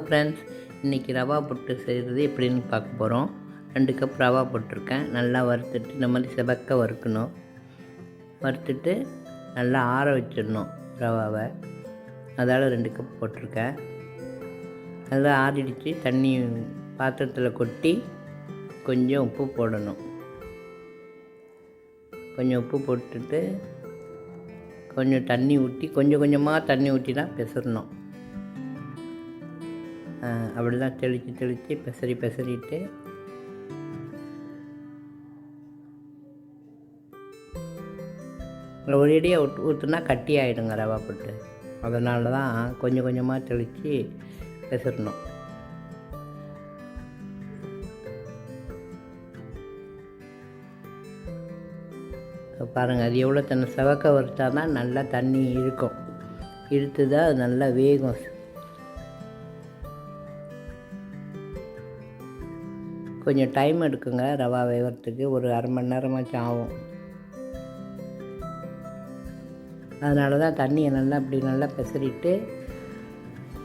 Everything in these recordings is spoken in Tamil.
ஃப்ரெண்ட்ஸ், இன்றைக்கி ரவா புட்டு செய்கிறது எப்படின்னு பார்க்க போகிறோம். 2 கப் ரவா போட்டிருக்கேன். நல்லா வறுத்துட்டு இந்த மாதிரி செவக்க வறுக்கணும். வறுத்துட்டு நல்லா ஆற வச்சிடணும் ரவாவை. அதால் 2 கப் போட்டிருக்கேன். நல்லா ஆறிடுச்சு. தண்ணி பாத்திரத்தில் கொட்டி கொஞ்சம் உப்பு போடணும். கொஞ்சம் உப்பு போட்டுட்டு கொஞ்சம் தண்ணி ஊற்றி கொஞ்சம் கொஞ்சமாக தண்ணி ஊற்றி தான் பிசறணும். அப்படி தான் தெளித்து பிசறிட்டு ஒரேடியாக ஊற்றுனா கட்டி ஆகிடுங்க ரவா புட்டு. அதனால தான் கொஞ்சம் கொஞ்சமாக தெளித்து பிசறணும். பாருங்கள், அது எவ்வளோ தண்ணி செவக்க வறுத்தா தான் நல்லா தண்ணி இழுக்கும். இழுத்து தான் அது நல்லா வேகும். கொஞ்சம் டைம் எடுக்குங்க ரவா வேகிறதுக்கு. ஒரு அரை மணி நேரமாச்சும் ஆகும். அதனால தான் தண்ணியை நல்லா அப்படி நல்லா பிசறிட்டு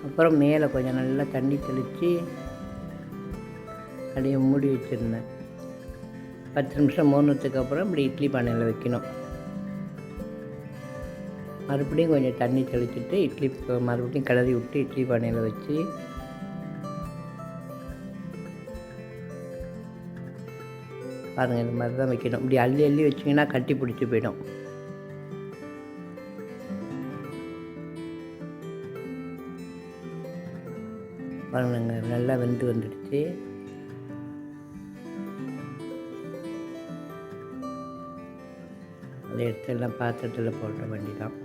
அப்புறம் மேலே கொஞ்சம் நல்லா தண்ணி தெளித்து அப்படியே மூடி வச்சுருந்தேன். 10 நிமிஷம் மூணுனதுக்கு அப்புறம் இப்படி இட்லி பானையில் வைக்கணும். மறுபடியும் கொஞ்சம் தண்ணி தெளிச்சுட்டு மறுபடியும் கிளறி விட்டு இட்லி பானையில் வச்சு பாருங்கள், இந்த மாதிரி தான் வைக்கணும். இப்படி அள்ளி அள்ளி வச்சிங்கன்னா கட்டி பிடிச்சி போயிடும். பாருங்க, நல்லா வெந்து வந்துடுச்சு. அதை எடுத்து எல்லாம் பாத்திரத்தில் போட்ட வேண்டி தான்.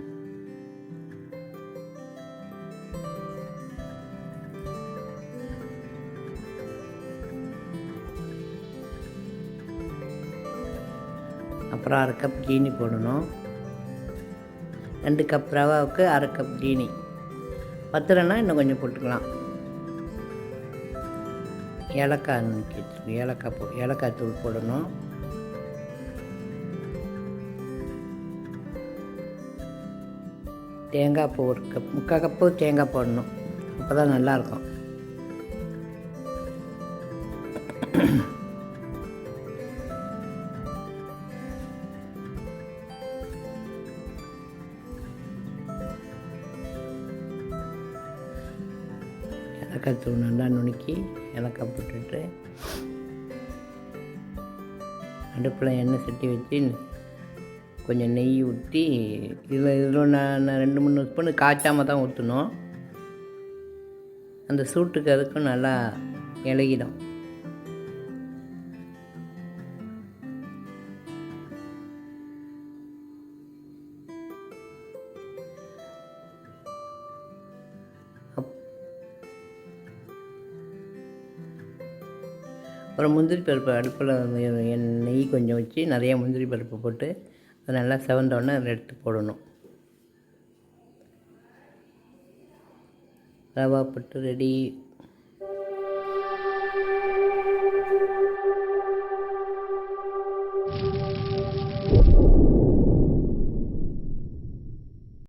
அப்புறம் 1/2 கப் ஜீனி போடணும். 2 கப் ரவாவுக்கு 1/2 கப் ஜீனி. பத்தலைன்னா இன்னும் கொஞ்சம் போட்டுக்கலாம். ஏலக்காய் தூள் போடணும். தேங்காய் பூ 1 கப், 3/4 கப்பு தேங்காய் போடணும். அப்போ தான் நல்லாயிருக்கும். ஏலக்காய் தூள் நல்லா நுணுக்கி ஏலக்காய் போட்டுட்டு அடுப்பில் எண்ணெய் சட்டி வச்சு கொஞ்சம் நெய் ஊற்றி இதில் நான் 2-3 ஸ்பூனு காய்ச்சாமல் தான் ஊற்றணும். அந்த சூட்டுக்கு அதுக்கும் நல்லா இலகிடும். அப்புறம் முந்திரி பருப்பு அடுப்பில் நெய் கொஞ்சம் வச்சு நிறைய முந்திரி பருப்பு போட்டு அது நல்லா செவந்தோடனே அதை எடுத்து போடணும். ரவா புட்டு ரெடி.